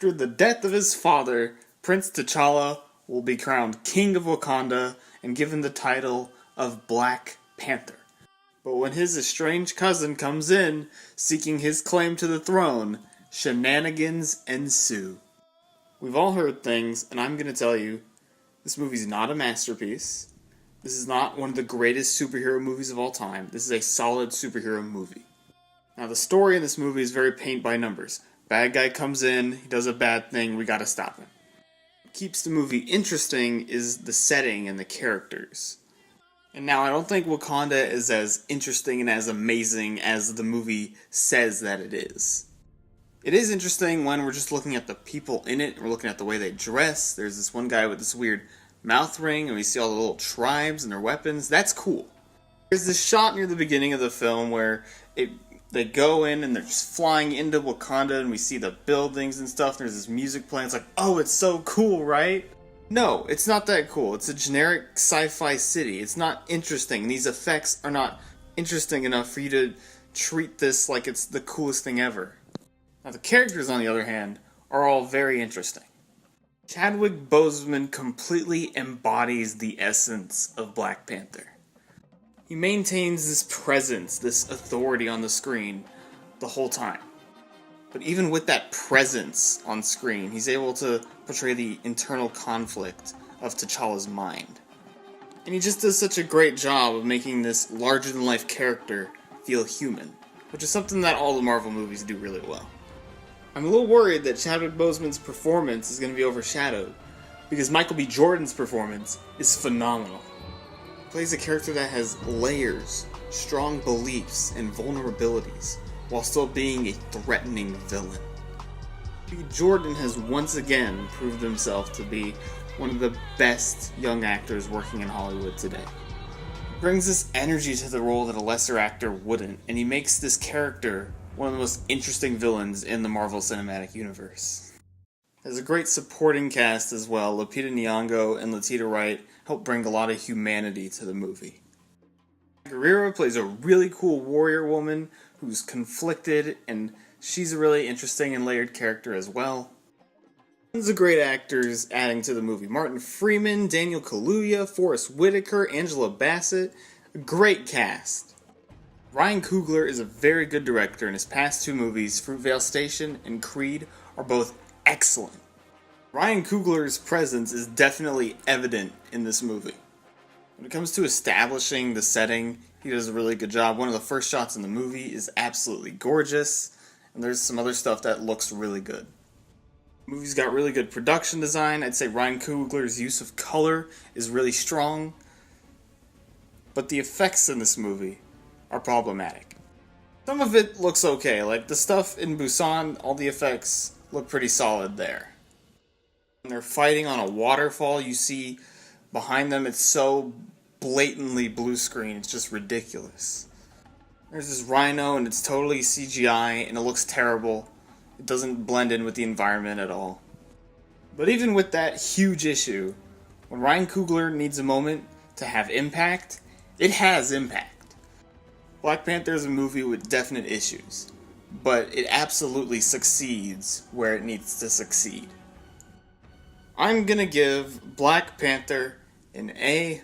After the death of his father, Prince T'Challa will be crowned King of Wakanda and given the title of Black Panther. But when his estranged cousin comes in, seeking his claim to the throne, shenanigans ensue. We've all heard things, and I'm going to tell you, this movie's not a masterpiece. This is not one of the greatest superhero movies of all time. This is a solid superhero movie. Now, the story in this movie is very paint by numbers. Bad guy comes in, he does a bad thing, we gotta stop him. What keeps the movie interesting is the setting and the characters. And now, I don't think Wakanda is as interesting and as amazing as the movie says that it is. It is interesting when we're just looking at the people in it, we're looking at the way they dress. There's this one guy with this weird mouth ring, and we see all the little tribes and their weapons. That's cool. There's this shot near the beginning of the film where they go in and they're just flying into Wakanda, and we see the buildings and stuff, and there's this music playing. It's like, oh, it's so cool, right? No, it's not that cool. It's a generic sci-fi city. It's not interesting, and these effects are not interesting enough for you to treat this like it's the coolest thing ever. Now, the characters, on the other hand, are all very interesting. Chadwick Boseman completely embodies the essence of Black Panther. He maintains this presence, this authority on the screen the whole time. But even with that presence on screen, he's able to portray the internal conflict of T'Challa's mind. And he just does such a great job of making this larger-than-life character feel human, which is something that all the Marvel movies do really well. I'm a little worried that Chadwick Boseman's performance is going to be overshadowed, because Michael B. Jordan's performance is phenomenal. He plays a character that has layers, strong beliefs, and vulnerabilities, while still being a threatening villain. B. Jordan has once again proved himself to be one of the best young actors working in Hollywood today. He brings this energy to the role that a lesser actor wouldn't, and he makes this character one of the most interesting villains in the Marvel Cinematic Universe. There's a great supporting cast as well. Lupita Nyong'o and Letita Wright help bring a lot of humanity to the movie. Guria plays a really cool warrior woman who's conflicted, and she's a really interesting and layered character as well. Tons of great actors adding to the movie. Martin Freeman, Daniel Kaluuya, Forrest Whitaker, Angela Basset. A great cast. Ryan Coogler is a very good director, and his past two movies, Fruitvale Station and Creed, are both excellent. Ryan Coogler's presence is definitely evident in this movie. When it comes to establishing the setting, he does a really good job. One of the first shots in the movie is absolutely gorgeous, and there's some other stuff that looks really good. The movie's got really good production design. I'd say Ryan Coogler's use of color is really strong, but the effects in this movie are problematic. Some of it looks okay, like the stuff in Busan, all the effects look pretty solid there. When they're fighting on a waterfall, you see behind them it's so blatantly blue screen, it's just ridiculous. There's this rhino and it's totally CGI and it looks terrible. It doesn't blend in with the environment at all. But even with that huge issue, when Ryan Coogler needs a moment to have impact, it has impact. Black Panther is a movie with definite issues, but it absolutely succeeds where it needs to succeed. I'm gonna give Black Panther an A-.